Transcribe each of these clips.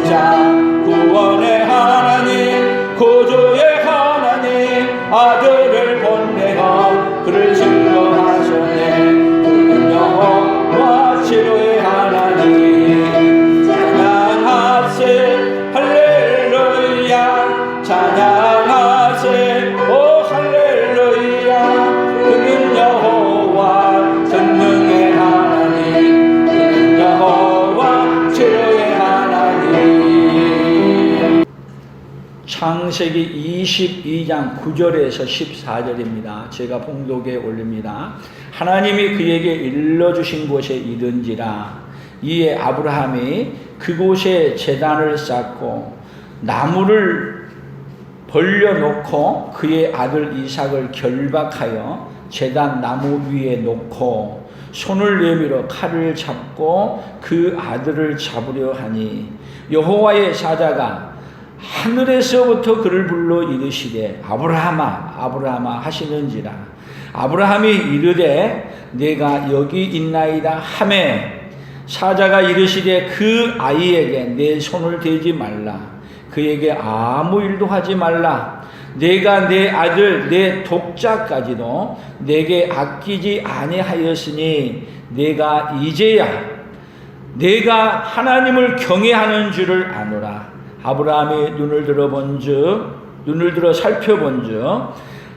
자 구원의 하나님 구주의 하나님 아들을 보내어 그를 증거하셨네. 그는 여호와 치료의 하나님 찬양하세 할렐루야 찬양하세 오 할렐루야. 그는 여호와 전능의 하나님 그는 여호와 치료의 하나님. 창세기 22장 9절에서 14절입니다. 제가 봉독에 올립니다. 하나님이 그에게 일러주신 곳에 이른지라. 이에 아브라함이 그곳에 제단을 쌓고 나무를 벌려놓고 그의 아들 이삭을 결박하여 제단 나무 위에 놓고 손을 내밀어 칼을 잡고 그 아들을 잡으려 하니 여호와의 사자가 하늘에서부터 그를 불러 이르시되 아브라함아 아브라함아 하시는지라. 아브라함이 이르되 내가 여기 있나이다 하매 사자가 이르시되 그 아이에게 내 손을 대지 말라. 그에게 아무 일도 하지 말라. 내가 내 아들 내 독자까지도 내게 아끼지 아니하였으니 내가 이제야 내가 하나님을 경외하는 줄을 아노라. 아브라함이 눈을 들어 살펴본즉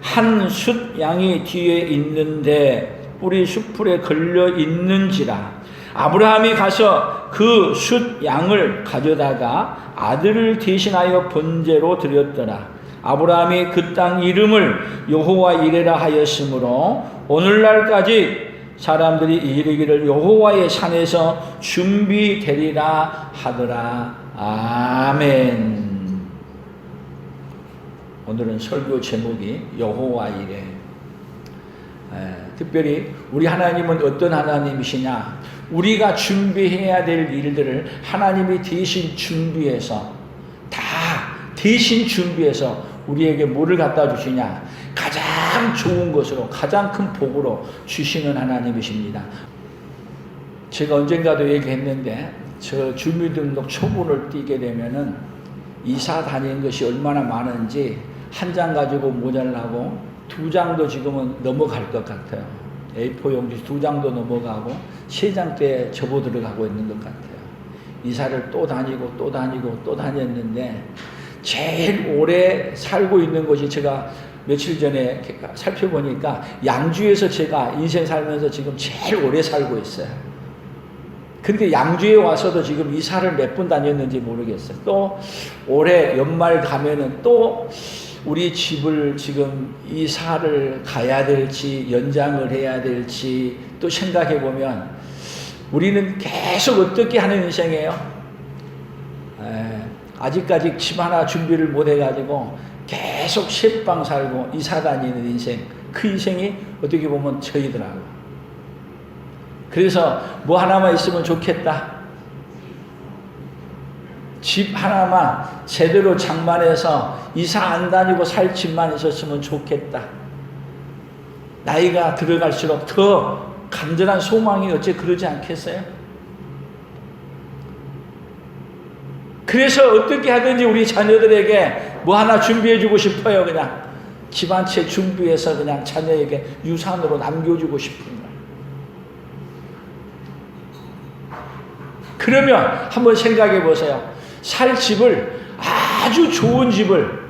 한 숫 양이 뒤에 있는데 뿔이 숫풀에 걸려 있는지라. 아브라함이 가서 그 숫 양을 가져다가 아들을 대신하여 번제로 드렸더라. 아브라함이 그 땅 이름을 여호와 이레라 하였으므로 오늘날까지 사람들이 이르기를 여호와의 산에서 준비되리라 하더라. 아멘. 오늘은 설교 제목이 여호와 이레. 특별히 우리 하나님은 어떤 하나님이시냐? 우리가 준비해야 될 일들을 하나님이 대신 준비해서 우리에게 뭐를 갖다 주시냐? 가장 좋은 것으로 가장 큰 복으로 주시는 하나님이십니다. 제가 언젠가도 얘기했는데 저 주민등록 초본을 띄게 되면은 이사 다니는 것이 얼마나 많은지 한 장 가지고 모자라고 2장도 지금은 넘어갈 것 같아요. A4 용지 2장도 넘어가고 3장대에 접어 들어가고 있는 것 같아요. 이사를 또 다니고 또 다니고 또 다녔는데 제일 오래 살고 있는 곳이 제가 며칠 전에 살펴보니까 양주에서 제가 인생 살면서 지금 제일 오래 살고 있어요. 근데 양주에 와서도 지금 이사를 몇 번 다녔는지 모르겠어요. 또 올해 연말 가면은 또 우리 집을 지금 이사를 가야 될지 연장을 해야 될지 또 생각해 보면 우리는 계속 어떻게 하는 인생이에요? 아직까지 집 하나 준비를 못 해가지고 계속 셋방 살고 이사 다니는 인생, 그 인생이 어떻게 보면 저희더라고요. 그래서 뭐 하나만 있으면 좋겠다. 집 하나만 제대로 장만해서 이사 안 다니고 살 집만 있었으면 좋겠다. 나이가 들어갈수록 더 간절한 소망이 어째 그러지 않겠어요? 그래서 어떻게 하든지 우리 자녀들에게 뭐 하나 준비해주고 싶어요. 그냥 집 한 채 준비해서 그냥 자녀에게 유산으로 남겨주고 싶은 거예요. 그러면 한번 생각해 보세요. 살 집을, 아주 좋은 집을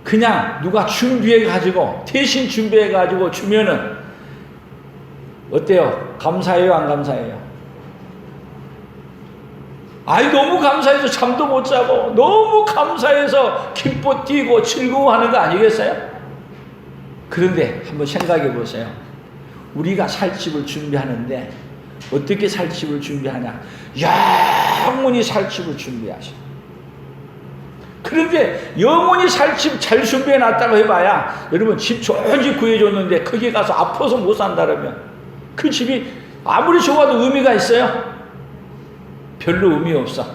그냥 누가 준비해 가지고 대신 준비해 가지고 주면은 어때요? 감사해요, 안 감사해요? 아이, 너무 감사해서 잠도 못 자고 너무 감사해서 기뻐 뛰고 즐거워하는 거 아니겠어요? 그런데 한번 생각해 보세요. 우리가 살 집을 준비하는데 어떻게 살 집을 준비하냐? 영원히 살 집을 준비하셔. 그런데 영원히 살 집 잘 준비해 놨다고 해봐야, 여러분 집 좋은 집 구해줬는데 거기 가서 아파서 못 산다 그러면 그 집이 아무리 좋아도 의미가 있어요? 별로 의미 없어.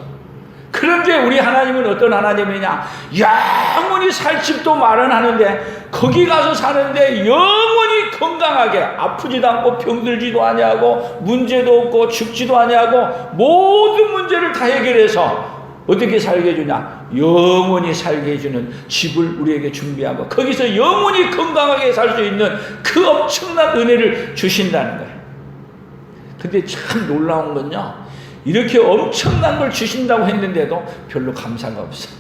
그런데 우리 하나님은 어떤 하나님이냐? 영원히 살 집도 마련하는데 거기 가서 사는데 영원히 건강하게 아프지도 않고 병들지도 아니하고 문제도 없고 죽지도 아니하고 모든 문제를 다 해결해서 어떻게 살게 해주냐? 영원히 살게 해주는 집을 우리에게 준비하고 거기서 영원히 건강하게 살 수 있는 그 엄청난 은혜를 주신다는 거예요. 근데 참 놀라운 건요, 이렇게 엄청난 걸 주신다고 했는데도 별로 감사가 없어.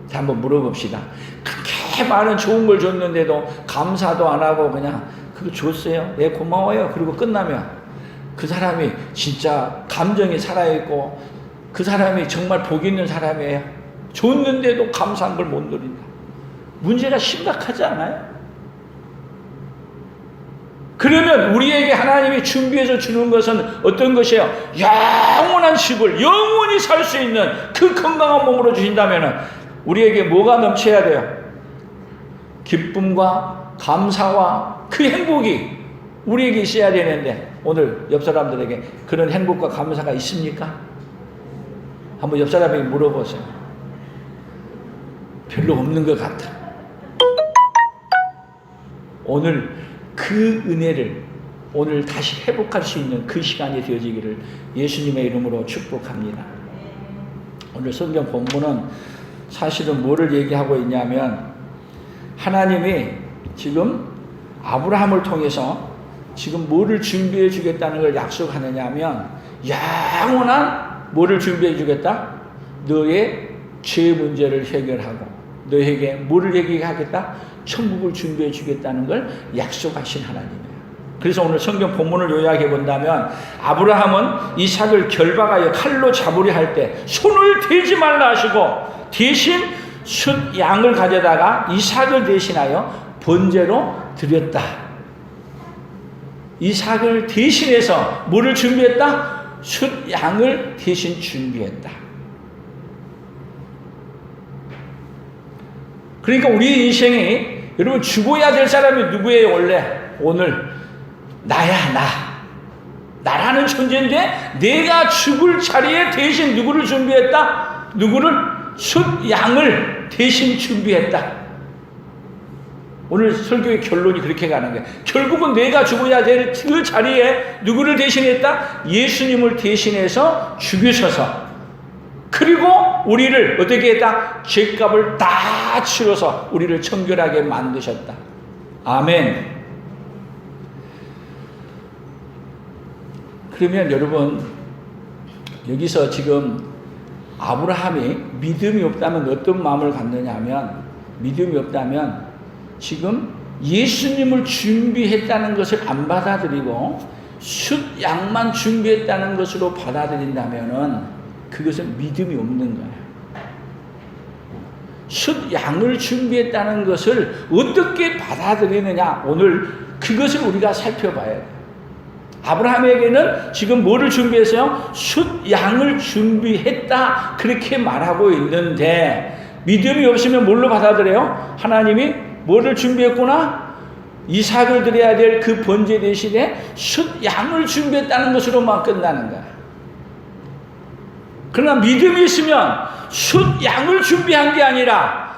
자, 한번 물어봅시다. 그렇게 많은 좋은 걸 줬는데도 감사도 안 하고 그냥 그거 줬어요, 네 고마워요, 그리고 끝나면 그 사람이 진짜 감정이 살아있고 그 사람이 정말 복 있는 사람이에요. 줬는데도 감사한 걸 못 누린다. 문제가 심각하지 않아요? 그러면 우리에게 하나님이 준비해서 주는 것은 어떤 것이에요? 영원한 집을 영원히 살 수 있는 그 건강한 몸으로 주신다면 우리에게 뭐가 넘쳐야 돼요? 기쁨과 감사와 그 행복이 우리에게 있어야 되는데 오늘 옆 사람들에게 그런 행복과 감사가 있습니까? 한번 옆 사람에게 물어보세요. 별로 없는 것 같아. 오늘 그 은혜를 오늘 다시 회복할 수 있는 그 시간이 되어지기를 예수님의 이름으로 축복합니다. 오늘 성경 본문은 사실은 뭐를 얘기하고 있냐면 하나님이 지금 아브라함을 통해서 지금 뭐를 준비해 주겠다는 걸 약속하느냐 하면 영원한 뭐를 준비해 주겠다? 너의 죄 문제를 해결하고 너에게 뭐를 얘기하겠다? 천국을 준비해 주겠다는 걸 약속하신 하나님이에요. 그래서 오늘 성경 본문을 요약해 본다면 아브라함은 이삭을 결박하여 칼로 잡으려 할 때 손을 대지 말라 하시고 대신 숫 양을 가져다가 이삭을 대신하여 번제로 드렸다. 이삭을 대신해서 뭐를 준비했다? 숫 양을 대신 준비했다. 그러니까 우리 인생이 여러분 죽어야 될 사람이 누구예요? 원래 오늘 나야. 나라는 존재인데 내가 죽을 자리에 대신 누구를 준비했다? 누구를? 숫 양을 대신 준비했다. 오늘 설교의 결론이 그렇게 가는 거예요. 결국은 내가 죽어야 될 그 자리에 누구를 대신했다? 예수님을 대신해서 죽으셔서 그리고 우리를 어떻게 했다? 죄값을 다 치러서 우리를 청결하게 만드셨다. 아멘. 그러면 여러분 여기서 지금 아브라함이 믿음이 없다면 어떤 마음을 갖느냐 하면 믿음이 없다면 지금 예수님을 준비했다는 것을 안 받아들이고 숫 양만 준비했다는 것으로 받아들인다면은 그것은 믿음이 없는 거예요. 숫 양을 준비했다는 것을 어떻게 받아들이느냐 오늘 그것을 우리가 살펴봐야 돼요. 아브라함에게는 지금 뭐를 준비했어요? 숫 양을 준비했다 그렇게 말하고 있는데 믿음이 없으면 뭘로 받아들여요? 하나님이 뭐를 준비했구나? 이삭을 드려야 될 그 번제 대신에 숫 양을 준비했다는 것으로만 끝나는 거야. 그러나 믿음이 있으면 숫 양을 준비한 게 아니라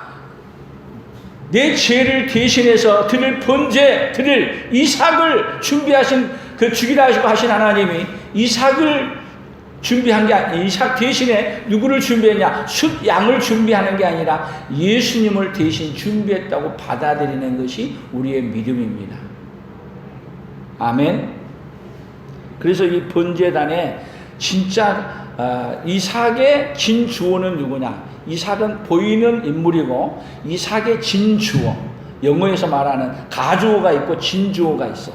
내 죄를 대신해서 드릴 번제, 드릴 이삭을 준비하신 그 죽이라 하신 하나님이 이삭을 준비한 게 아니라 이삭 대신에 누구를 준비했냐? 숫 양을 준비하는 게 아니라 예수님을 대신 준비했다고 받아들이는 것이 우리의 믿음입니다. 아멘. 그래서 이 번제단에 진짜 이삭의 진주어는 누구냐? 이삭은 보이는 인물이고 이삭의 진주어, 영어에서 말하는 가주어가 있고 진주어가 있어.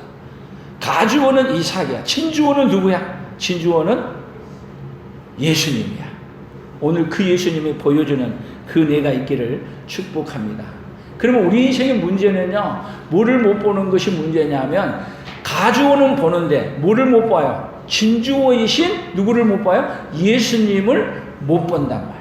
가주어는 이삭이야. 진주어는 누구야? 진주어는 예수님이야. 오늘 그 예수님이 보여주는 그 은혜가 있기를 축복합니다. 그러면 우리 인생의 문제는요, 뭐를 못 보는 것이 문제냐면 가주어는 보는데 뭐를 못 봐요? 진주어이신 누구를 못 봐요? 예수님을 못 본단 말이에요.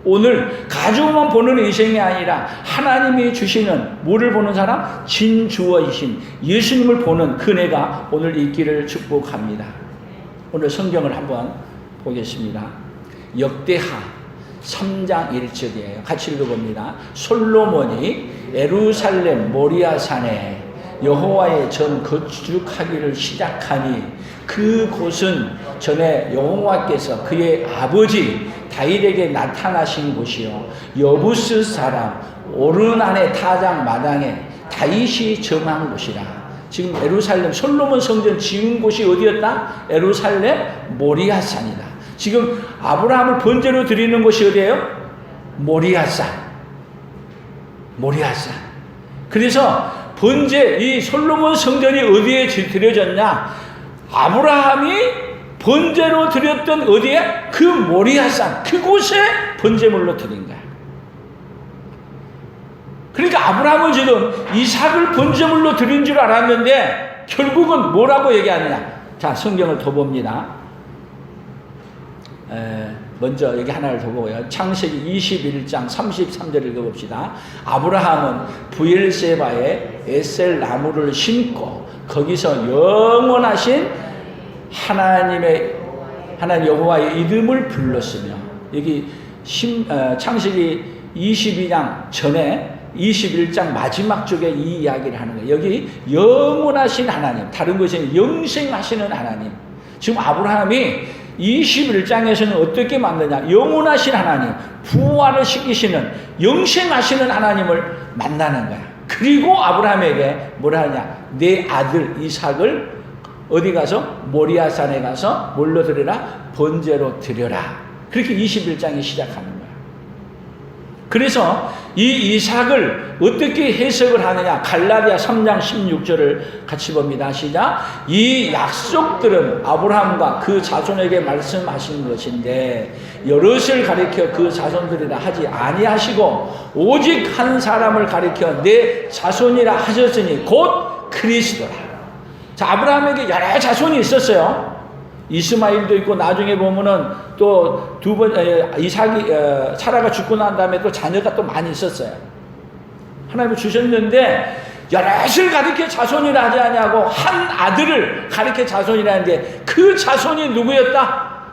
오늘 가주어만 보는 인생이 아니라 하나님이 주시는 뭐를 보는 사람? 진주어이신 예수님을 보는 그네가 오늘 있기를 축복합니다. 오늘 성경을 한번 보겠습니다. 역대하 3장 1절이에요. 같이 읽어봅니다. 솔로몬이 예루살렘 모리아산에 여호와의 전 건축하기를 시작하니 그곳은 전에 여호와께서 그의 아버지 다윗에게 나타나신 곳이요 여부스 사람 오르난의 타작 마당에 다윗이 정한 곳이라. 지금 예루살렘 솔로몬 성전 지은 곳이 어디였다? 예루살렘 모리아산이다. 지금 아브라함을 번제로 드리는 곳이 어디예요? 모리아산. 모리아산. 그래서 번제, 이 솔로몬 성전이 어디에 드려졌냐? 아브라함이 번제로 드렸던 어디에? 그 모리아산, 그곳에 번제물로 드린 거야. 그러니까 아브라함은 지금 이삭을 번제물로 드린 줄 알았는데 결국은 뭐라고 얘기하느냐? 자, 성경을 더 봅니다. 먼저 여기 하나를 더 보고요. 창세기 21장 33절 읽어봅시다. 아브라함은 부엘세바에 에셀 나무를 심고 거기서 영원하신 하나님 여호와의 이름을 불렀으며, 여기 창세기 22장 전에 21장 마지막 쪽에 이 이야기를 하는 거예요. 여기 영원하신 하나님, 다른 곳에는 영생하시는 하나님. 지금 아브라함이 21장에서는 어떻게 만드냐? 영원하신 하나님, 부활을 시키시는 영생하시는 하나님을 만나는 거야. 그리고 아브라함에게 뭐라 하냐? 내 아들 이삭을 어디 가서? 모리아산에 가서 뭘로 드려라? 번제로 드려라. 그렇게 21장이 시작하는 거야. 그래서 이 이삭을 어떻게 해석을 하느냐? 갈라디아 3장 16절을 같이 봅니다. 시작. 이 약속들은 아브라함과 그 자손에게 말씀하신 것인데 여럿을 가리켜 그 자손들이라 하지 아니하시고 오직 한 사람을 가리켜 내 자손이라 하셨으니 곧 그리스도라. 자, 아브라함에게 여러 자손이 있었어요. 이스마일도 있고, 나중에 보면은 또 이삭이, 사라가 죽고 난 다음에 또 자녀가 또 많이 있었어요. 하나님이 주셨는데, 여럿을 가리켜 자손이라 하지 아니하고, 한 아들을 가리켜 자손이라 하는데, 그 자손이 누구였다?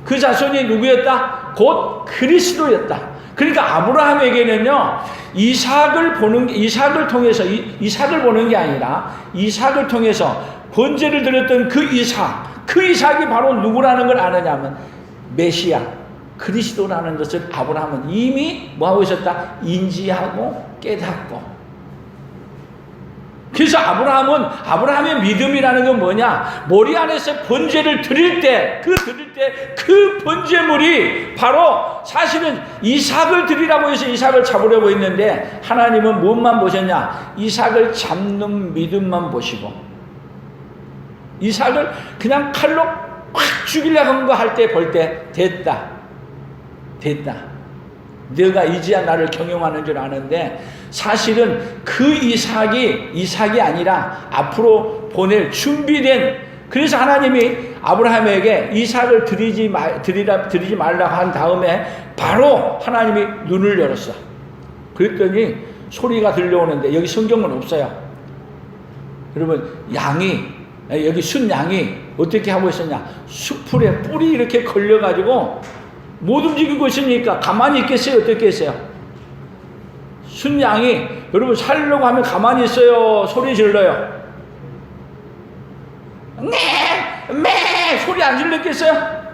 그 자손이 누구였다? 곧 그리스도였다. 그러니까 아브라함에게는요, 이삭을 통해서, 이삭을 보는 게 아니라, 이삭을 통해서 번제를 드렸던 그 이삭이 바로 누구라는 걸 아느냐면 메시아, 그리스도라는 것을 아브라함은 이미 뭐하고 있었다? 인지하고 깨닫고. 그래서 아브라함의 믿음이라는 건 뭐냐? 모리아산에서 번제를 드릴 때 그 번제물이 바로 사실은 이삭을 드리라고 해서 이삭을 잡으려고 했는데 하나님은 무엇만 보셨냐? 이삭을 잡는 믿음만 보시고, 이삭을 그냥 칼로 확 죽이려고 한 거 할 때 볼 때 됐다. 너가 이제야 나를 경영하는 줄 아는데 사실은 그 이삭이 아니라 앞으로 보낼 준비된, 그래서 하나님이 아브라함에게 이삭을 드리지 말라고 한 다음에 바로 하나님이 눈을 열었어. 그랬더니 소리가 들려오는데 여기 성경은 없어요. 여러분, 여기 순양이 어떻게 하고 있었냐? 수풀에 뿔이 이렇게 걸려가지고 못 움직이고 있으니까 가만히 있겠어요? 어떻게 했어요? 순양이, 여러분 살려고 하면 가만히 있어요? 소리 질러요? 매 소리 안 질렀겠어요?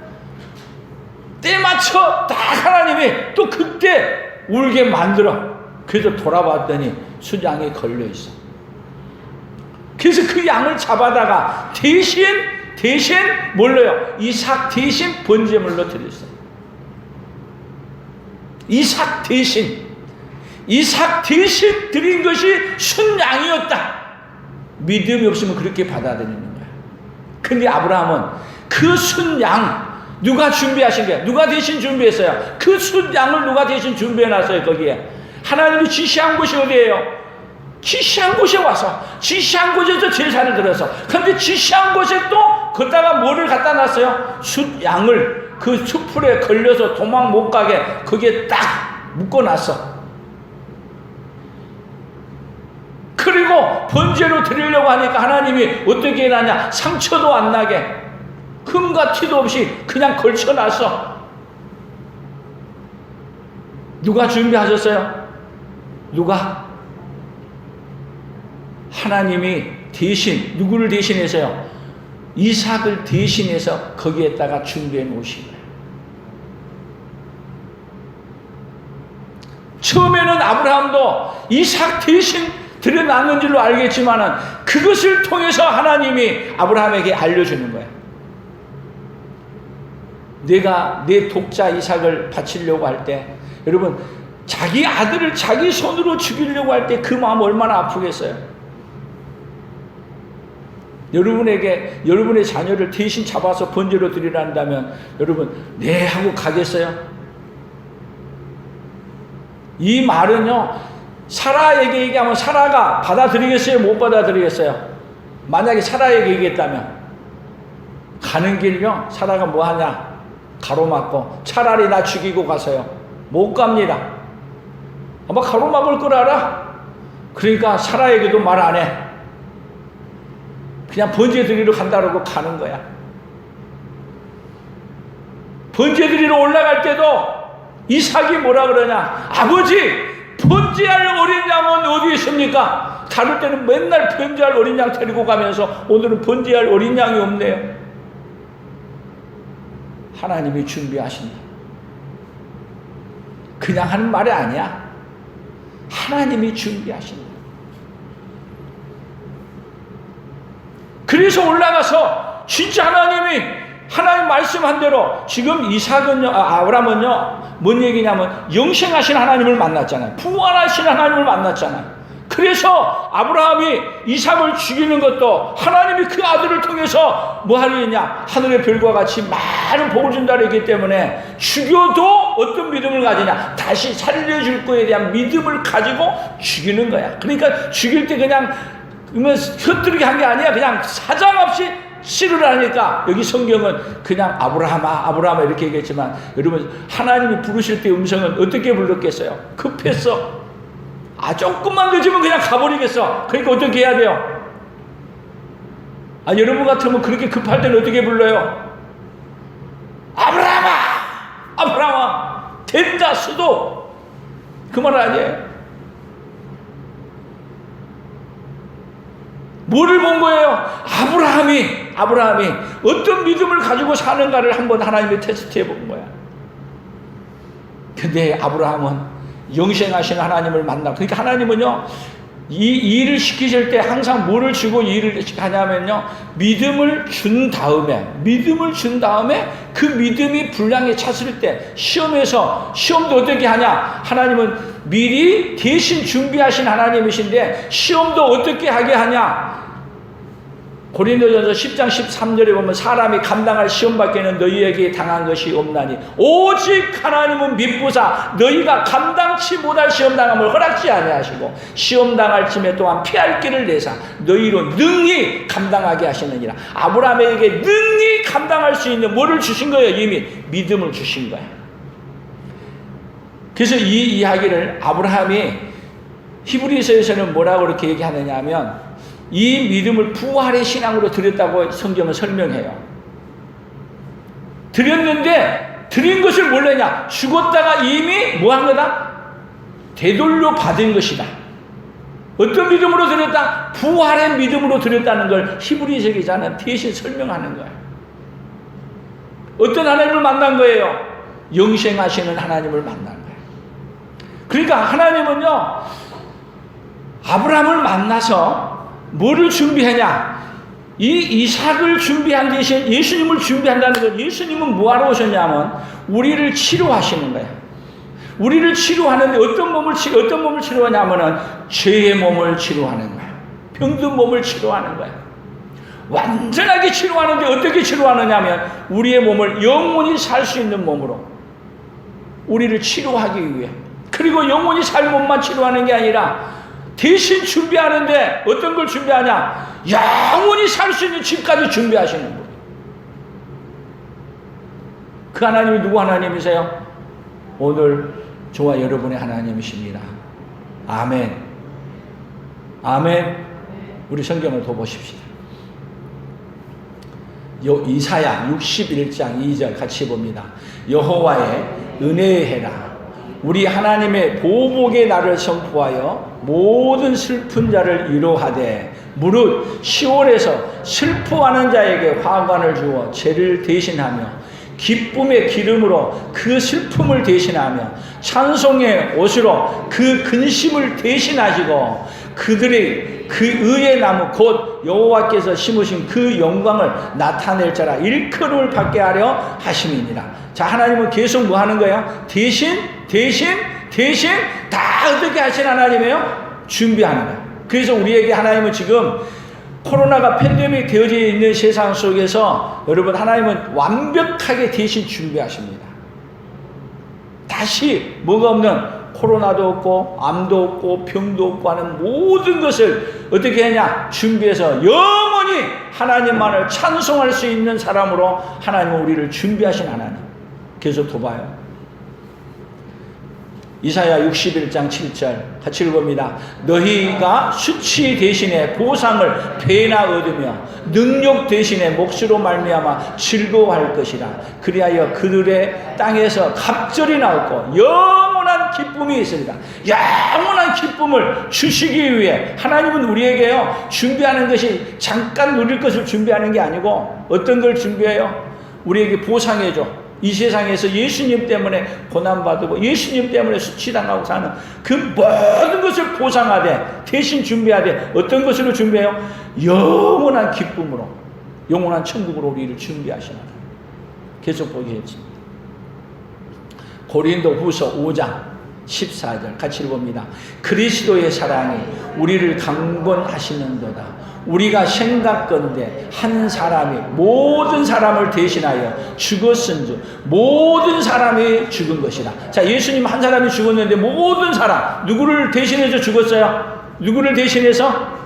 때 맞춰 딱 하나님이 또 그때 울게 만들어. 그래서 돌아봤더니 순양이 걸려있어. 그래서 그 양을 잡아다가 대신 뭘로요? 이삭 대신 번제물로 드렸어요. 이삭 대신 드린 것이 순양이었다. 믿음이 없으면 그렇게 받아들이는 거야. 근데 아브라함은 그 순양, 누가 준비하신 거야? 누가 대신 준비했어요? 그 순양을 누가 대신 준비해놨어요? 거기에 하나님이 지시한 곳이 어디예요? 지시한 곳에 와서 지시한 곳에서 제사를 드려서, 근데 지시한 곳에 또 거기다가 뭐를 갖다 놨어요? 숫양을 그 수풀에 걸려서 도망 못 가게 거기에 딱 묶어놨어. 그리고 번제로 드리려고 하니까 하나님이 어떻게 해놨냐? 상처도 안 나게 흠과 티도 없이 그냥 걸쳐놨어. 누가 준비하셨어요? 누가? 하나님이 대신, 누구를 대신해서요? 이삭을 대신해서 거기에다가 준비해 놓으신 거예요. 처음에는 아브라함도 이삭 대신 드려놨는 줄로 알겠지만은 그것을 통해서 하나님이 아브라함에게 알려주는 거예요. 내가 내 독자 이삭을 바치려고 할 때, 여러분, 자기 아들을 자기 손으로 죽이려고 할 때 그 마음 얼마나 아프겠어요? 여러분에게 여러분의 자녀를 대신 잡아서 번제로 드리란다면 여러분, 네 하고 가겠어요? 이 말은요, 사라에게 얘기하면 사라가 받아들이겠어요? 못 받아들이겠어요? 만약에 사라에게 얘기했다면 가는 길요, 사라가 뭐 하냐? 가로막고 차라리 나 죽이고 가세요. 못 갑니다. 아마 가로막을 걸 알아? 그러니까 사라에게도 말 안 해. 그냥 번제 드리러 간다고 가는 거야. 번제 드리러 올라갈 때도 이삭이 뭐라 그러냐? 아버지, 번제할 어린 양은 어디 있습니까? 다를 때는 맨날 번제할 어린 양 데리고 가면서 오늘은 번제할 어린 양이 없네요. 하나님이 준비하신다. 그냥 하는 말이 아니야. 하나님이 준비하신다. 그래서 올라가서 진짜 하나님 말씀한 대로 지금 이삭은요, 아브라함은요, 뭔 얘기냐면 영생하신 하나님을 만났잖아요. 부활하신 하나님을 만났잖아요. 그래서 아브라함이 이삭을 죽이는 것도 하나님이 그 아들을 통해서 뭐 하느냐, 하늘의 별과 같이 많은 복을 준다고 했기 때문에 죽여도 어떤 믿음을 가지냐, 다시 살려줄 거에 대한 믿음을 가지고 죽이는 거야. 그러니까 죽일 때 그냥 흩뜨리게 한 게 아니야. 그냥 사정없이 씨를 하니까 여기 성경은 그냥 아브라함아 이렇게 얘기했지만, 여러분, 하나님이 부르실 때 음성은 어떻게 불렀겠어요? 급했어. 조금만 늦으면 그냥 가버리겠어. 그러니까 어떻게 해야 돼요? 여러분 같으면 그렇게 급할 때는 어떻게 불러요? 아브라함아 된다 수도, 그 말 아니에요? 뭐를 본 거예요? 아브라함이 어떤 믿음을 가지고 사는가를 한번 하나님이 테스트해 본 거야. 근데 아브라함은 영생하신 하나님을 만나. 그러니까 하나님은요, 이 일을 시키실 때 항상 뭐를 주고 이 일을 하냐면요, 믿음을 준 다음에 그 믿음이 분량에 찼을 때, 시험도 어떻게 하냐? 하나님은 미리 대신 준비하신 하나님이신데 시험도 어떻게 하게 하냐? 고린도전서 10장 13절에 보면 사람이 감당할 시험밖에는 너희에게 당한 것이 없나니 오직 하나님은 미쁘사 너희가 감당치 못할 시험당함을 허락지 아니하시고 시험당할 쯤에 또한 피할 길을 내사 너희로 능히 감당하게 하시느니라. 아브라함에게 능히 감당할 수 있는 뭐를 주신 거예요? 이미 믿음을 주신 거예요. 그래서 이 이야기를 아브라함이 히브리서에서는 뭐라고 그렇게 얘기하느냐 하면, 이 믿음을 부활의 신앙으로 드렸다고 성경은 설명해요. 드렸는데 드린 것을 몰랐냐? 죽었다가 이미 뭐 한 거다? 되돌려 받은 것이다. 어떤 믿음으로 드렸다? 부활의 믿음으로 드렸다는 걸 히브리서 기자는 대신 설명하는 거예요. 어떤 하나님을 만난 거예요? 영생하시는 하나님을 만난 거예요. 그러니까 하나님은요, 아브라함을 만나서 뭐를 준비하냐? 이 이삭을 준비한 대신 예수님을 준비한다는 건, 예수님은 뭐하러 오셨냐면 우리를 치료하시는 거예요. 우리를 치료하는데 어떤 몸을 치료하냐면은 죄의 몸을 치료하는 거예요. 병든 몸을 치료하는 거예요. 완전하게 치료하는데 어떻게 치료하느냐면 우리의 몸을 영원히 살 수 있는 몸으로 우리를 치료하기 위해. 그리고 영원히 살 몸만 치료하는 게 아니라 대신 준비하는데 어떤 걸 준비하냐? 영원히 살 수 있는 집까지 준비하시는 거예요. 그 하나님이 누구 하나님이세요? 오늘 저와 여러분의 하나님이십니다. 아멘. 아멘. 우리 성경을 더 보십시다. 이사야 61장 2절 같이 봅니다. 여호와의 은혜의 해라. 우리 하나님의 보복의 날을 선포하여 모든 슬픈 자를 위로하되 무릇 시온에서 슬퍼하는 자에게 화관을 주어 죄를 대신하며 기쁨의 기름으로 그 슬픔을 대신하며 찬송의 옷으로 그 근심을 대신하시고 그들의 그 의의 나무 곧 여호와께서 심으신 그 영광을 나타낼 자라 일컬음을 받게 하려 하심이니라. 자, 하나님은 계속 뭐 하는 거예요? 대신 다 어떻게 하신 하나님이에요? 준비하는 거예요. 그래서 우리에게 하나님은 지금 코로나가 팬데믹 되어져 있는 세상 속에서 여러분 하나님은 완벽하게 대신 준비하십니다. 다시 뭐가 없는 코로나도 없고 암도 없고 병도 없고 하는 모든 것을 어떻게 하냐? 준비해서 영원히 하나님만을 찬송할 수 있는 사람으로 하나님은 우리를 준비하신 하나님. 계속 더 봐요. 이사야 61장 7절 같이 읽어봅니다. 너희가 수치 대신에 보상을 배나 얻으며 능력 대신에 몫으로 말미암아 즐거워할 것이라. 그리하여 그들의 땅에서 갑절이 나오고 영원한 기쁨이 있으리라. 영원한 기쁨을 주시기 위해 하나님은 우리에게요 준비하는 것이 잠깐 누릴 것을 준비하는 게 아니고 어떤 걸 준비해요? 우리에게 보상해줘. 이 세상에서 예수님 때문에 고난받고 예수님 때문에 수치당하고 사는 그 모든 것을 보상하되 대신 준비하되 어떤 것으로 준비해요? 영원한 기쁨으로 영원한 천국으로 우리를 준비하시는 계속 보겠습니다. 고린도 후서 5장 14절 같이 읽어봅니다. 그리스도의 사랑이 우리를 강권하시는도다. 우리가 생각건대 한 사람이 모든 사람을 대신하여 죽었은즉 모든 사람이 죽은 것이라. 자, 예수님 한 사람이 죽었는데 모든 사람 누구를 대신해서 죽었어요? 누구를 대신해서?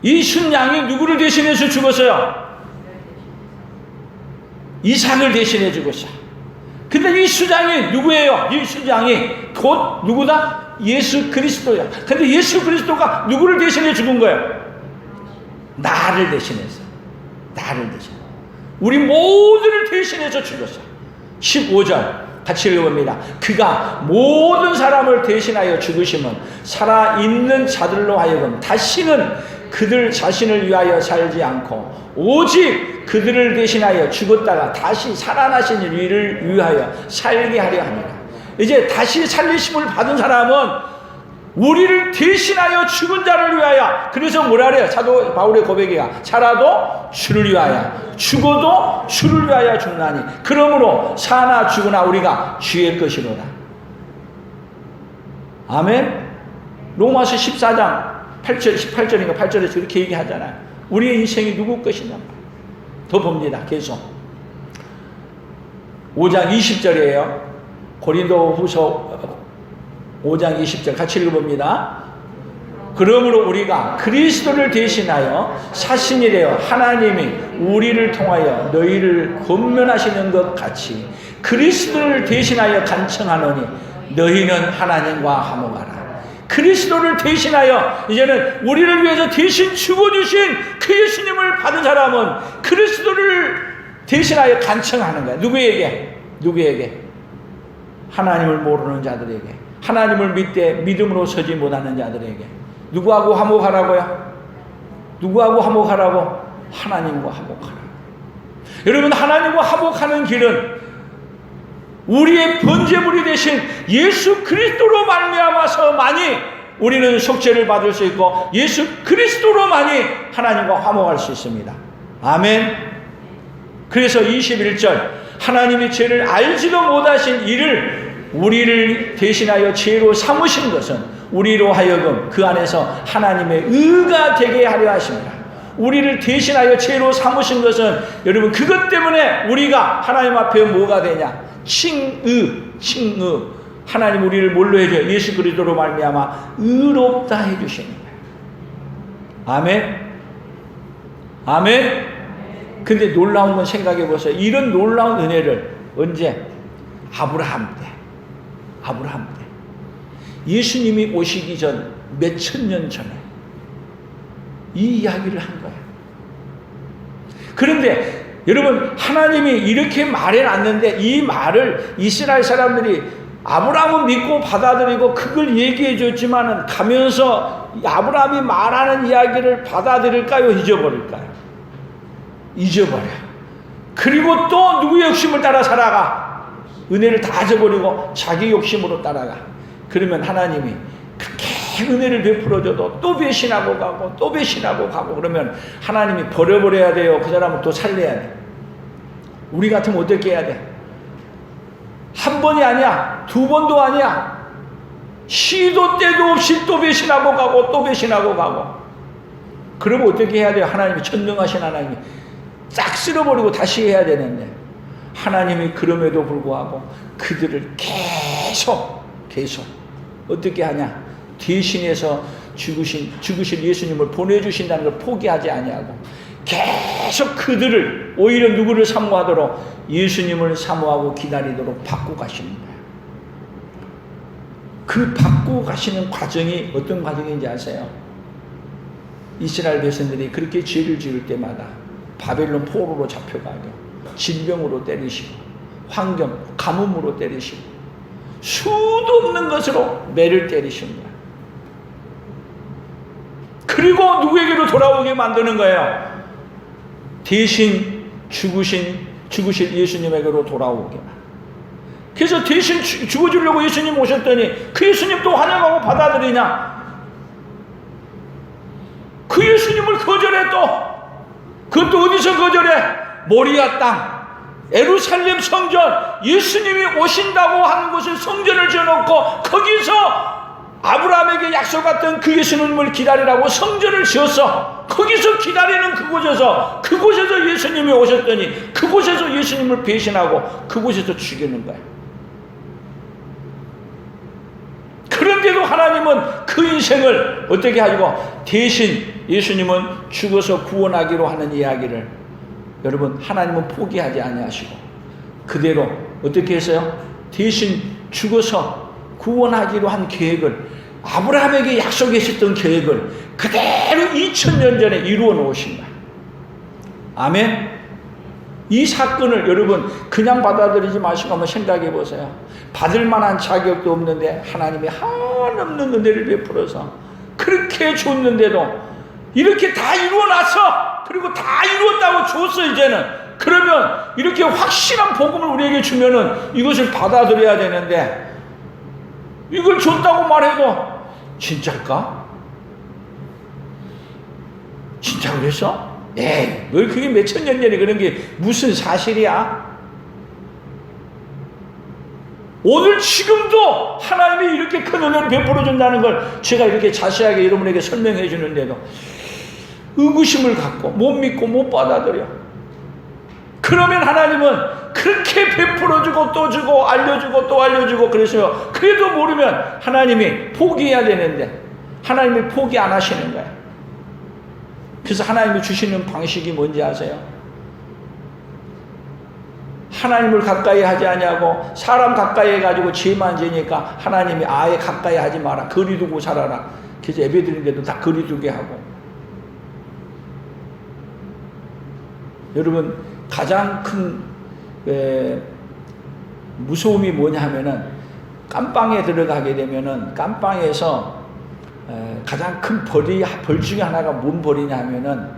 이 순양이 누구를 대신해서 죽었어요? 이삭을 대신해 죽었어요. 근데 이 수장이 누구예요? 이 수장이 곧 누구다? 예수 그리스도야. 근데 예수 그리스도가 누구를 대신해 죽은 거예요? 나를 대신해서. 나를 대신. 우리 모두를 대신해서 죽었어. 15절 같이 읽어봅니다. 그가 모든 사람을 대신하여 죽으심은 살아있는 자들로 하여금 다시는 그들 자신을 위하여 살지 않고 오직 그들을 대신하여 죽었다가 다시 살아나신 이를 위하여 살게 하려 합니다. 이제 다시 살리심을 받은 사람은 우리를 대신하여 죽은 자를 위하여. 그래서 뭐라 그래요? 사도 바울의 고백이야. 살아도 주를 위하여 죽어도 주를 위하여 죽나니 그러므로 사나 죽으나 우리가 주의 것이로다. 아멘. 로마서 14장 8절, 18절인가 8절에서 이렇게 얘기하잖아요. 우리의 인생이 누구 것이냐. 더 봅니다. 계속 5장 20절이에요. 고린도 후서 5장 20절 같이 읽어봅니다. 그러므로 우리가 그리스도를 대신하여 사신이 되어 하나님이 우리를 통하여 너희를 권면하시는 것 같이 그리스도를 대신하여 간청하노니 너희는 하나님과 화목하라. 그리스도를 대신하여 이제는 우리를 위해서 대신 죽어주신 그 예수님을 받은 사람은 그리스도를 대신하여 간청하는 거야. 누구에게? 누구에게? 하나님을 모르는 자들에게, 하나님을 믿음으로 서지 못하는 자들에게. 누구하고 화목하라고요? 누구하고 화목하라고? 하나님과 화목하라. 여러분, 하나님과 화목하는 길은 우리의 번제물이 되신 예수 그리스도로 말미암아서만이 우리는 속죄를 받을 수 있고 예수 그리스도로만이 하나님과 화목할 수 있습니다. 아멘. 그래서 21절 하나님이 죄를 알지도 못하신 이를 우리를 대신하여 죄로 삼으신 것은 우리로 하여금 그 안에서 하나님의 의가 되게 하려 하십니다. 우리를 대신하여 죄로 삼으신 것은 여러분 그것 때문에 우리가 하나님 앞에 뭐가 되냐? 칭의. 하나님 우리를 뭘로 해줘요? 예수 그리스도로 말미암아 의롭다 해주시는 거예요. 아멘. 아멘. 근데 놀라운 건 생각해 보세요. 이런 놀라운 은혜를 언제? 아브라함 때. 예수님이 오시기 전 몇천 년 전에 이 이야기를 한 거예요. 그런데 여러분 하나님이 이렇게 말해놨는데 이 말을 이스라엘 사람들이 아브라함은 믿고 받아들이고 그걸 얘기해 줬지만은 가면서 아브라함이 말하는 이야기를 받아들일까요? 잊어버릴까요? 잊어버려. 그리고 또 누구의 욕심을 따라 살아가? 은혜를 다 잊어버리고 자기 욕심으로 따라가. 그러면 하나님이 그렇게 은혜를 베풀어줘도 또 배신하고 가고 또 배신하고 가고 그러면 하나님이 버려버려야 돼요? 그 사람을 또 살려야 돼? 우리 같으면 어떻게 해야 돼? 한 번이 아니야. 두 번도 아니야. 시도 때도 없이 또 배신하고 가고 또 배신하고 가고. 그러면 어떻게 해야 돼요? 하나님이 천명하신 하나님이 싹 쓸어버리고 다시 해야 되는데 하나님이 그럼에도 불구하고 그들을 계속 어떻게 하냐? 대신해서 죽으실 예수님을 보내주신다는 걸 포기하지 아니하고 계속 그들을 오히려 누구를 사모하도록 예수님을 사모하고 기다리도록 받고 가시는 거예요. 그 받고 가시는 과정이 어떤 과정인지 아세요? 이스라엘 백성들이 그렇게 죄를 지을 때마다 바벨론 포로로 잡혀가고 질병으로 때리시고 환경, 가뭄으로 때리시고 수도 없는 것으로 매를 때리신 거예요. 그리고 누구에게로 돌아오게 만드는 거예요? 대신 죽으실 예수님에게로 돌아오게. 그래서 대신 죽어주려고 예수님 오셨더니 그 예수님 또 환영하고 받아들이냐? 그 예수님을 거절해 또. 그것도 어디서 거절해? 모리아 땅, 예루살렘 성전, 예수님이 오신다고 하는 곳에 성전을 지어놓고 거기서 아브라함에게 약속했던 그 예수님을 기다리라고 성전을 지었어. 거기서 기다리는 그곳에서 예수님이 오셨더니 그곳에서 예수님을 배신하고 그곳에서 죽이는 거야. 그런데도 하나님은 그 인생을 어떻게 하시고 대신 예수님은 죽어서 구원하기로 하는 이야기를 여러분 하나님은 포기하지 아니하시고 그대로 어떻게 했어요? 대신 죽어서 구원하기로 한 계획을 아브라함에게 약속하셨던 계획을 그대로 2000년 전에 이루어 놓으신 거예요. 아멘. 이 사건을 여러분 그냥 받아들이지 마시고 한번 생각해 보세요. 받을 만한 자격도 없는데 하나님이 한없는 은혜를 베풀어서 그렇게 줬는데도 이렇게 다 이루어놨어. 그리고 다 이루었다고 줬어. 이제는 그러면 이렇게 확실한 복음을 우리에게 주면은 이것을 받아들여야 되는데 이걸 줬다고 말해도 진짜일까? 진짜 그랬어? 에이, 뭘 그게 몇천 년 전에 그런 게 무슨 사실이야? 오늘 지금도 하나님이 이렇게 큰 은혜를 베풀어 준다는 걸 제가 이렇게 자세하게 여러분에게 설명해 주는데도 의구심을 갖고 못 믿고 못 받아들여. 그러면 하나님은 그렇게 베풀어주고 또 주고 알려주고 또 알려주고 그래서 그래도 모르면 하나님이 포기해야 되는데 하나님이 포기 안 하시는 거야. 그래서 하나님이 주시는 방식이 뭔지 아세요? 하나님을 가까이 하지 아니하고 사람 가까이 해가지고 죄만 지니까 하나님이 아예 가까이 하지 마라. 거리 두고 살아라. 그래서 예배 드리는데도 다 거리 두게 하고. 여러분 가장 큰 무서움이 뭐냐 하면은 깜빵에 들어가게 되면은 깜빵에서 가장 큰 벌 중에 하나가 뭔 벌이냐 하면은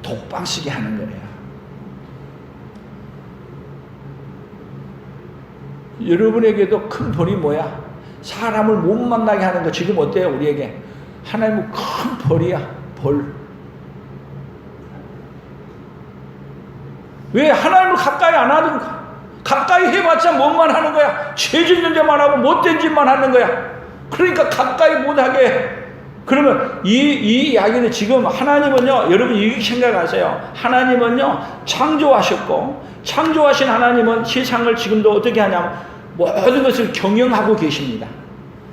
독방 쓰게 하는 거예요. 여러분에게도 큰 벌이 뭐야? 사람을 못 만나게 하는 거. 지금 어때요 우리에게? 하나님은 큰 벌이야. 벌. 왜? 하나님을 가까이 안 하든가. 가까이 해봤자 뭔만 하는 거야? 죄 짓는 데만 하고 못된 짓만 하는 거야. 그러니까 가까이 못하게 해. 그러면 이 이야기는 지금 하나님은요, 여러분 이렇게 생각하세요. 하나님은요 창조하셨고 창조하신 하나님은 세상을 지금도 어떻게 하냐면 모든 것을 경영하고 계십니다.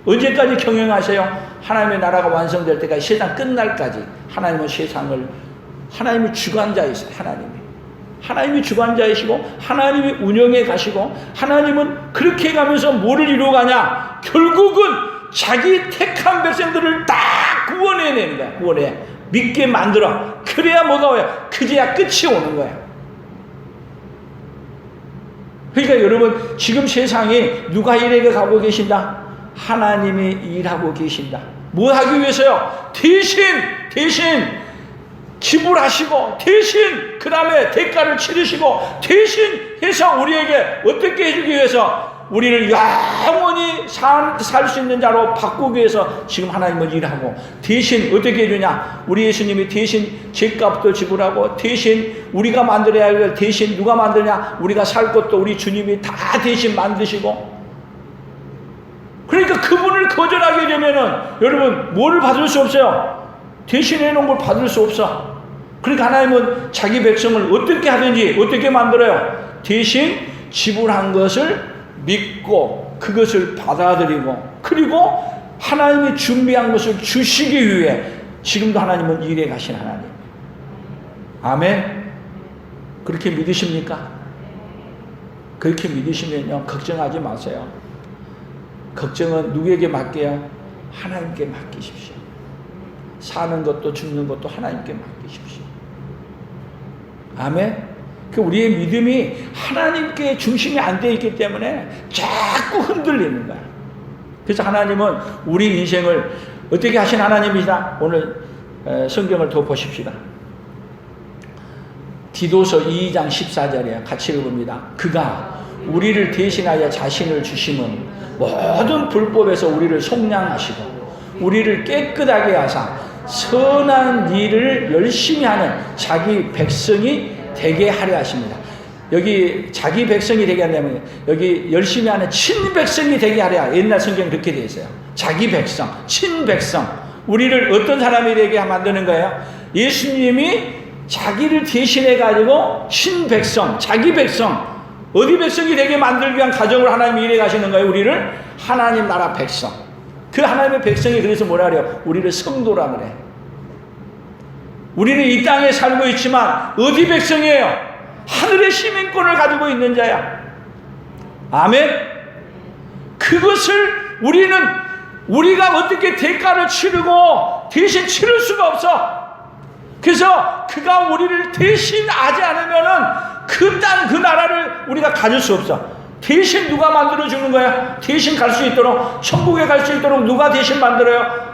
언제까지 경영하세요? 하나님의 나라가 완성될 때까지, 세상 끝날까지 하나님은 세상을, 하나님이 주관자이세요. 하나님이 주관자이시고 하나님이 운영해 가시고, 하나님은 그렇게 가면서 뭐를 이루어가냐? 결국은 자기 택한 백성들을 다 구원해내는 거야. 구원해. 믿게 만들어. 그래야 뭐가 와요? 그제야 끝이 오는 거야. 그러니까 여러분, 지금 세상에 누가 일하게 가고 계신다? 하나님이 일하고 계신다. 뭐 하기 위해서요? 대신 지불하시고, 대신 그 다음에 대가를 치르시고, 대신 해서 우리에게 어떻게 해주기 위해서, 우리를 영원히 살 수 있는 자로 바꾸기 위해서 지금 하나님은 일하고, 대신 어떻게 해주냐? 우리 예수님이 대신 죗값도 지불하고, 대신 우리가 만들어야 할, 대신 누가 만드냐? 우리가 살 것도 우리 주님이 다 대신 만드시고. 그러니까 그분을 거절하게 되면은 여러분 뭐를 받을 수 없어요? 대신해 놓은 걸 받을 수 없어. 그러니까 하나님은 자기 백성을 어떻게 하든지 어떻게 만들어요? 대신 지불한 것을 믿고 그것을 받아들이고, 그리고 하나님이 준비한 것을 주시기 위해 지금도 하나님은 일해 가신 하나님. 아멘. 그렇게 믿으십니까? 그렇게 믿으시면요, 걱정하지 마세요. 걱정은 누구에게 맡겨요? 하나님께 맡기십시오. 사는 것도 죽는 것도 하나님께 맡기십시오. 아멘. 그 우리의 믿음이 하나님께 중심이 안 되어 있기 때문에 자꾸 흔들리는 거야. 그래서 하나님은 우리 인생을 어떻게 하신 하나님이다. 오늘 성경을 더 보십시다. 디도서 2장 14절에 같이 읽어봅니다. 그가 우리를 대신하여 자신을 주심은 모든 불법에서 우리를 속량하시고 우리를 깨끗하게 하사 선한 일을 열심히 하는 자기 백성이 되게 하려 하십니다. 여기 자기 백성이 되게 한다면 여기 열심히 하는 친백성이 되게 하려. 옛날 성경에 그렇게 되어 있어요. 자기 백성, 친백성. 우리를 어떤 사람이 되게 만드는 거예요? 예수님이 자기를 대신해 가지고 친백성, 자기 백성, 어디 백성이 되게 만들기 위한 가정을 하나님이 일해 가시는 거예요. 우리를 하나님 나라 백성. 그 하나님의 백성이 그래서 뭐라 그래요? 우리를 성도라 그래. 우리는 이 땅에 살고 있지만 어디 백성이에요? 하늘의 시민권을 가지고 있는 자야. 아멘. 그것을 우리가 어떻게 대가를 치르고 대신 치를 수가 없어. 그래서 그가 우리를 대신하지 않으면은 그 땅, 그 나라를 우리가 가질 수 없어. 대신 누가 만들어주는 거야? 대신 갈 수 있도록, 천국에 갈 수 있도록 누가 대신 만들어요?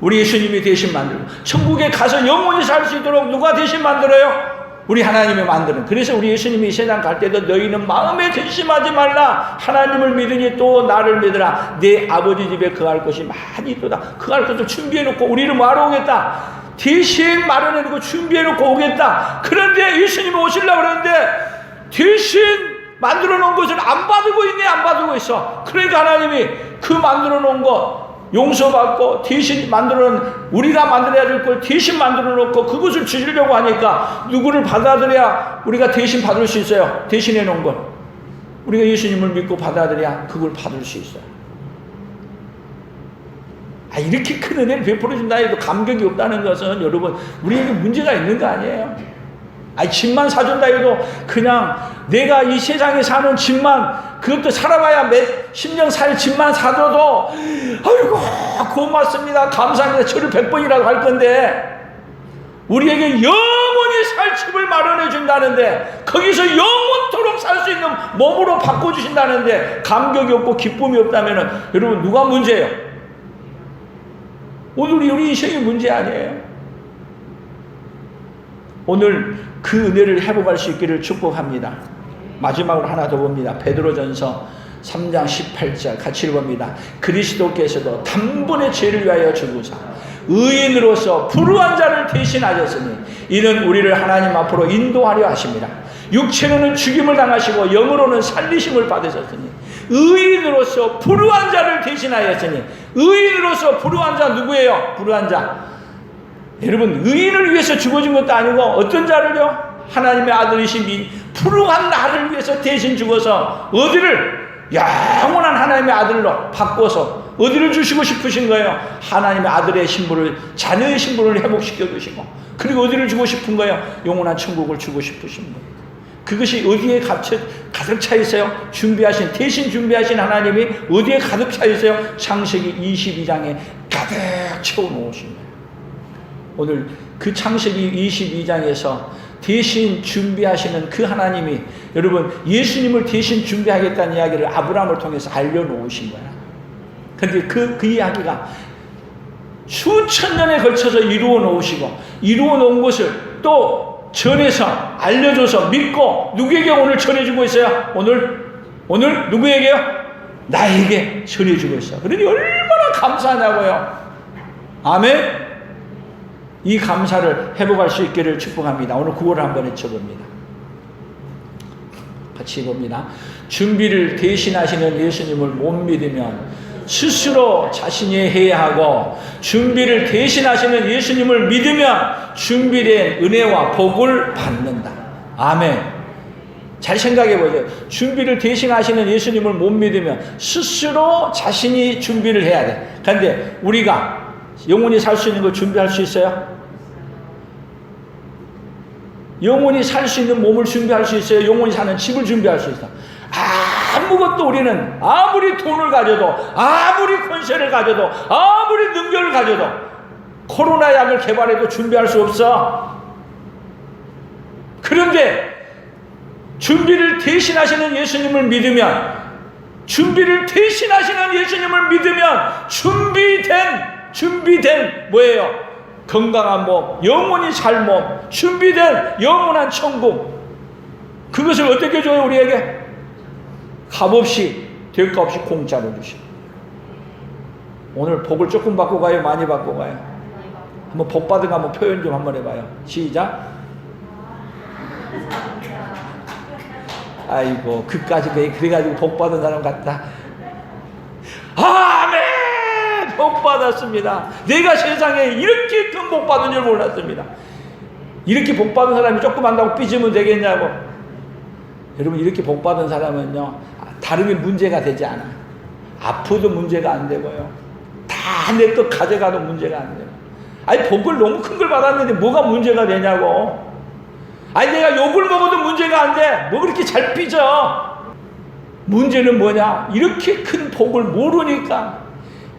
우리 예수님이 대신 만들고, 천국에 가서 영원히 살 수 있도록 누가 대신 만들어요? 우리 하나님이 만드는. 그래서 우리 예수님이 이 세상 갈 때도 너희는 마음에 근심하지 말라. 하나님을 믿으니 또 나를 믿으라. 내 아버지 집에 거할 곳이 많이 있도다. 거할 곳을 준비해놓고 우리를 뭐하러 오겠다? 대신 마련해놓고 준비해놓고 오겠다. 그런데 예수님이 오시려고 그러는데 대신 만들어 놓은 것을 안 받고 있네. 안 받고 있어. 그러니까 하나님이 그 만들어 놓은 거 용서받고 대신 만들어놓은, 우리가 만들어야 될 걸 대신 만들어 놓고 그것을 주시려고 하니까 누구를 받아들여야 우리가 대신 받을 수 있어요? 대신해 놓은 걸 우리가 예수님을 믿고 받아들여야 그걸 받을 수 있어요. 이렇게 큰 은혜를 베풀어 준다 해도 감격이 없다는 것은 여러분 우리에게 문제가 있는 거 아니에요. 집만 사준다 해도 그냥 내가 이 세상에 사는 집만, 그것도 살아봐야 몇 10년 살 집만 사줘도 아이고 고맙습니다 감사합니다 저를 100번이라고 할 건데, 우리에게 영원히 살 집을 마련해 준다는데, 거기서 영원토록 살 수 있는 몸으로 바꿔주신다는데 감격이 없고 기쁨이 없다면 여러분 누가 문제예요? 오늘 우리 인생이 문제 아니에요. 오늘 그 은혜를 회복할 수 있기를 축복합니다. 마지막으로 하나 더 봅니다. 베드로전서 3장 18절 같이 읽어봅니다. 그리스도께서도 단번에 죄를 위하여 죽으사 의인으로서 불우한 자를 대신하셨으니 이는 우리를 하나님 앞으로 인도하려 하십니다. 육체로는 죽임을 당하시고 영으로는 살리심을 받으셨으니 의인으로서 불우한 자를 대신하였으니, 의인으로서 불우한 자 누구예요? 불우한 자, 여러분 의인을 위해서 죽어진 것도 아니고 어떤 자를요? 하나님의 아들이신 불우한 나를 위해서 대신 죽어서 어디를? 영원한 하나님의 아들로 바꿔서 어디를 주시고 싶으신 거예요? 하나님의 아들의 신분을, 자녀의 신분을 회복시켜 주시고, 그리고 어디를 주고 싶은 거예요? 영원한 천국을 주고 싶으신 거예요. 그것이 어디에 가득 차 있어요? 대신 준비하신 하나님이 어디에 가득 차 있어요? 창세기 22장에 가득 채워 놓으신 거예요. 오늘 그 창세기 22장에서 대신 준비하시는 그 하나님이 여러분 예수님을 대신 준비하겠다는 이야기를 아브라함을 통해서 알려놓으신 거야. 근데 그 이야기가 수천 년에 걸쳐서 이루어 놓으시고 이루어 놓은 것을 또 전해서 알려줘서 믿고 누구에게 오늘 전해주고 있어요? 오늘 누구에게요? 나에게 전해주고 있어. 그러니 얼마나 감사하냐고요. 아멘. 이 감사를 회복할 수 있기를 축복합니다. 오늘 구호를 한번 외쳐봅니다. 같이 봅니다. 준비를 대신하시는 예수님을 못 믿으면 스스로 자신이 해야 하고, 준비를 대신하시는 예수님을 믿으면 준비된 은혜와 복을 받는다. 아멘. 잘 생각해 보세요. 준비를 대신하시는 예수님을 못 믿으면 스스로 자신이 준비를 해야 돼. 그런데 우리가 영원히 살 수 있는 걸 준비할 수 있어요? 영원히 살 수 있는 몸을 준비할 수 있어요? 영원히 사는 집을 준비할 수 있어요? 아무것도 우리는 아무리 돈을 가져도, 아무리 권세를 가져도, 아무리 능력을 가져도 코로나 약을 개발해도 준비할 수 없어. 그런데 준비를 대신하시는 예수님을 믿으면, 준비를 대신하시는 예수님을 믿으면 준비된 뭐예요? 건강한 몸, 영원히 살 몸, 준비된 영원한 천국. 그것을 어떻게 줘요? 우리에게 값없이, 대가 없이 공짜로 주시고. 오늘 복을 조금 받고 가요? 많이 받고 가요? 한번 복 받은 거 한번 표현 좀 한번 해봐요. 시작. 아이고, 그까지 그래가지고 복 받은 사람 같다. 아멘! 복 받았습니다. 내가 세상에 이렇게 큰 복 받은 줄 몰랐습니다. 이렇게 복 받은 사람이 조금 한다고 삐지면 되겠냐고. 여러분, 이렇게 복 받은 사람은요, 다름이 문제가 되지 않아요. 아프도 문제가 안 되고요. 다 내 것 가져가도 문제가 안 돼요. 아니, 복을 너무 큰 걸 받았는데 뭐가 문제가 되냐고. 아니, 내가 욕을 먹어도 문제가 안 돼. 뭐 그렇게 잘 삐져. 문제는 뭐냐? 이렇게 큰 복을 모르니까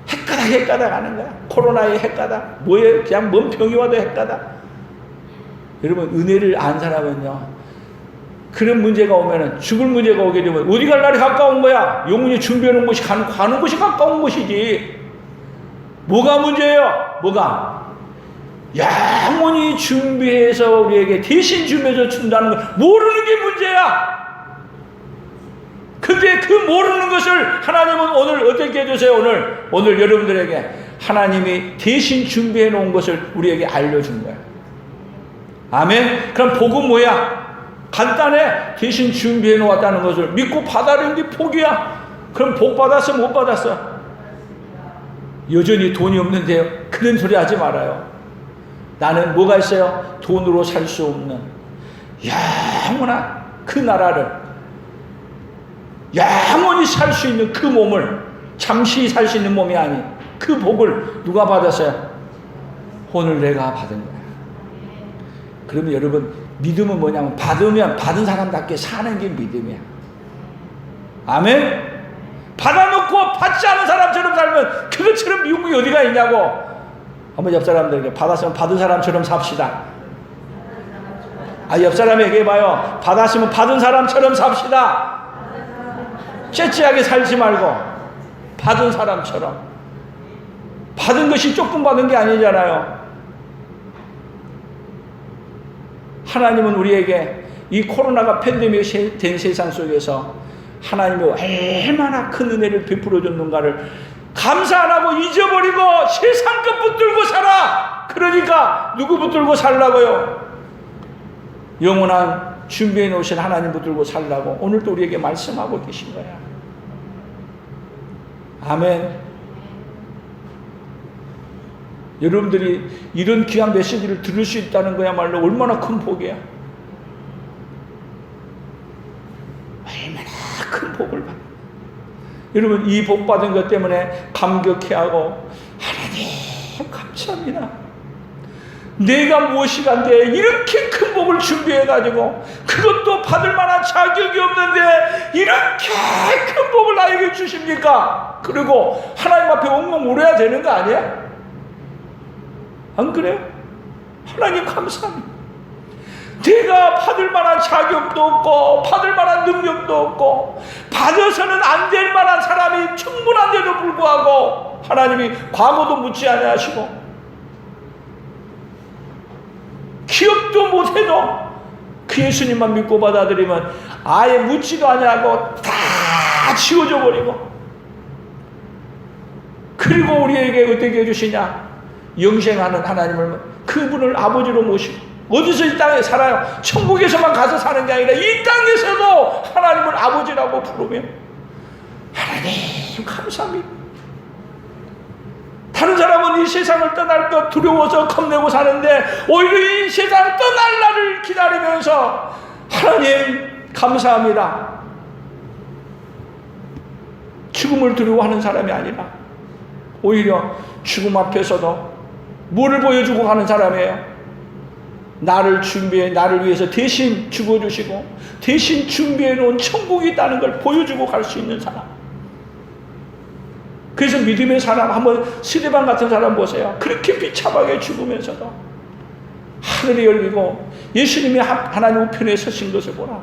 헷가닥 하는 거야. 코로나에 헷가닥. 뭐예요? 그냥 뭔 병이 와도 헷가닥. 여러분, 은혜를 안 사람은요, 그런 문제가 오면은, 죽을 문제가 오게 되면 어디 갈 날이 가까운 거야? 영원히 준비해 놓은 것이 가는 것이 가까운 것이지. 뭐가 문제예요? 뭐가? 영원히 준비해서 우리에게 대신 준비해서 준다는 걸 모르는 게 문제야. 근데 그 모르는 것을 하나님은 오늘 어떻게 해주세요? 오늘 여러분들에게 하나님이 대신 준비해 놓은 것을 우리에게 알려준 거예요. 아멘. 그럼 복은 뭐야? 간단해. 대신 준비해 놓았다는 것을 믿고 받아들인 게 복이야. 그럼 복 받았어? 못 받았어? 여전히 돈이 없는데요, 그런 소리 하지 말아요. 나는 뭐가 있어요? 돈으로 살 수 없는 영원한 그 나라를, 영원히 살 수 있는 그 몸을, 잠시 살 수 있는 몸이 아닌 그 복을 누가 받았어요? 오늘 내가 받은 거야. 그러면 여러분, 믿음은 뭐냐면, 받은 사람답게 사는 게 믿음이야. 아멘? 받아놓고 받지 않은 사람처럼 살면 그것처럼 미움이 어디가 있냐고. 한번 옆 사람들에게, 받았으면 받은 사람처럼 삽시다. 옆 사람에게 해봐요. 받았으면 받은 사람처럼 삽시다. 째째하게 살지 말고 받은 사람처럼. 받은 것이 조금 받은 게 아니잖아요. 하나님은 우리에게 이 코로나가 팬데믹이 된 세상 속에서 하나님이 얼마나 큰 은혜를 베풀어 줬는가를 감사 안 하고 잊어버리고 세상 것 붙들고 살아. 그러니까 누구 붙들고 살라고요? 영원한 준비해 놓으신 하나님 붙들고 살라고 오늘도 우리에게 말씀하고 계신 거야. 아멘. 여러분들이 이런 귀한 메시지를 들을 수 있다는 거야말로 얼마나 큰 복이야. 얼마나 큰 복을 받아. 여러분, 이 복 받은 것 때문에 감격해하고, 하나님 감사합니다. 내가 무엇이 안돼 이렇게 큰 복을 준비해가지고 그것도 받을 만한 자격이 없는데 이렇게 큰 복을 나에게 주십니까? 그리고 하나님 앞에 엉엉 울어야 되는 거 아니야? 안 그래요? 하나님 감사합니다. 내가 받을 만한 자격도 없고 받을 만한 능력도 없고 받아서는 안 될 만한 사람이 충분한데도 불구하고 하나님이 과거도 묻지 아니하시고 기억도 못해도 그 예수님만 믿고 받아들이면 아예 묻지도 아니하고 다 지워져 버리고, 그리고 우리에게 어떻게 해주시냐? 영생하는 하나님을, 그분을 아버지로 모시고, 어디서 이 땅에 살아요? 천국에서만 가서 사는 게 아니라 이 땅에서도 하나님을 아버지라고 부르며, 하나님 감사합니다. 다른 사람은 이 세상을 떠날 것 두려워서 겁내고 사는데 오히려 이 세상 떠날 날을 기다리면서 하나님 감사합니다. 죽음을 두려워하는 사람이 아니라 오히려 죽음 앞에서도 뭐를 보여주고 가는 사람이에요? 나를 준비해, 나를 위해서 대신 죽어주시고 대신 준비해 놓은 천국이 있다는 걸 보여주고 갈 수 있는 사람. 그래서 믿음의 사람, 한번 스데반 같은 사람 보세요. 그렇게 비참하게 죽으면서도 하늘이 열리고 예수님이 하나님 우편에 서신 것을 보라.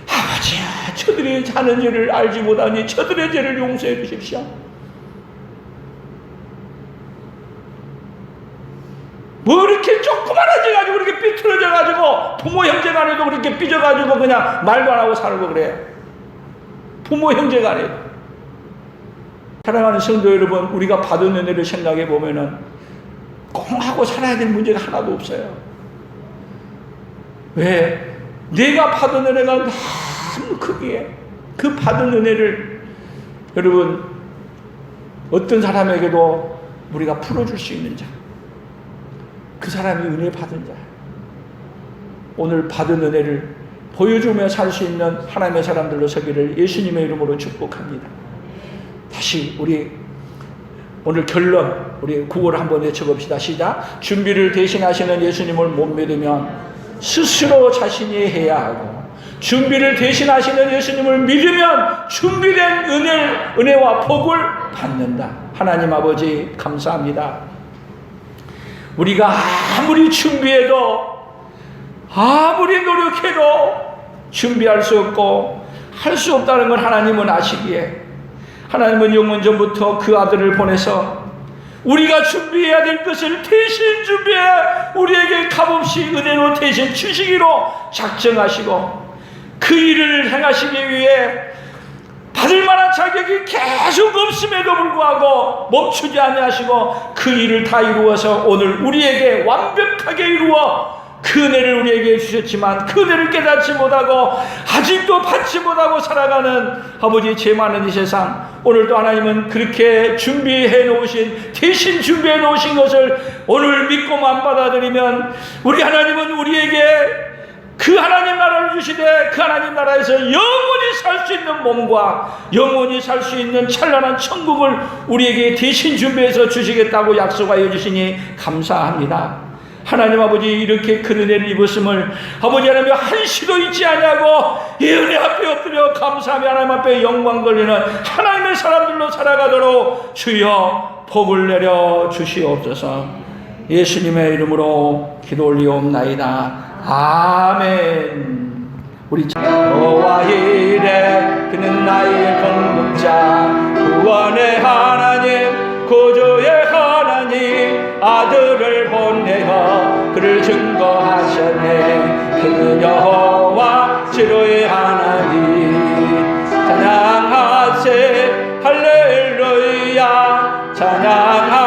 아버지야, 저들이 하는 죄를 알지 못하니 저들의 죄를 용서해 주십시오. 뭐 이렇게 조그만해져 가지고 이렇게 삐뚤어져 가지고 부모 형제 간에도 그렇게 삐져 가지고 그냥 말도 안 하고 살고 그래요. 부모 형제 간에도. 사랑하는 성도 여러분, 우리가 받은 은혜를 생각해 보면은 꽁하고 살아야 될 문제가 하나도 없어요. 왜? 내가 받은 은혜가 너무 크기에 그 받은 은혜를 여러분 어떤 사람에게도 우리가 풀어줄 수 있는 자, 그 사람이 은혜 받은 자, 오늘 받은 은혜를 보여주며 살 수 있는 하나님의 사람들로 서기를 예수님의 이름으로 축복합니다. 다시 우리 오늘 결론, 우리 구호를 한번 외쳐봅시다. 시작. 준비를 대신하시는 예수님을 못 믿으면 스스로 자신이 해야 하고, 준비를 대신하시는 예수님을 믿으면 준비된 은혜와 복을 받는다. 하나님 아버지 감사합니다. 우리가 아무리 준비해도 아무리 노력해도 준비할 수 없고 할 수 없다는 걸 하나님은 아시기에 하나님은 영원 전부터 그 아들을 보내서 우리가 준비해야 될 것을 대신 준비해 우리에게 값없이 은혜로 대신 주시기로 작정하시고 그 일을 행하시기 위해 받을 만한 자격이 계속 없음에도 불구하고 멈추지 아니하시고 그 일을 다 이루어서 오늘 우리에게 완벽하게 이루어 그 은혜를 우리에게 주셨지만 그 은혜를 깨닫지 못하고 아직도 받지 못하고 살아가는 아버지 죄 많은 이 세상, 오늘도 하나님은 그렇게 준비해 놓으신, 대신 준비해 놓으신 것을 오늘 믿고만 받아들이면 우리 하나님은 우리에게 그 하나님 나라를 주시되 그 하나님 나라에서 영원히 살 수 있는 몸과 영원히 살 수 있는 찬란한 천국을 우리에게 대신 준비해서 주시겠다고 약속하여 주시니 감사합니다. 하나님 아버지, 이렇게 큰 은혜를 입었음을 아버지 하나님 한시도 잊지 아니하고 이 은혜 앞에 엎드려 감사하며 하나님 앞에 영광 돌리는 하나님의 사람들로 살아가도록 주여 복을 내려 주시옵소서. 예수님의 이름으로 기도 올리옵나이다. 아멘. 우리 여호와 이레, 그는 나의 공급자, 구원의 하나님, 구주의 하나님, 아들을 보내어 그를 증거하셨네. 그는 여호와 지로의 하나님. 찬양하세 할렐루야, 찬양하세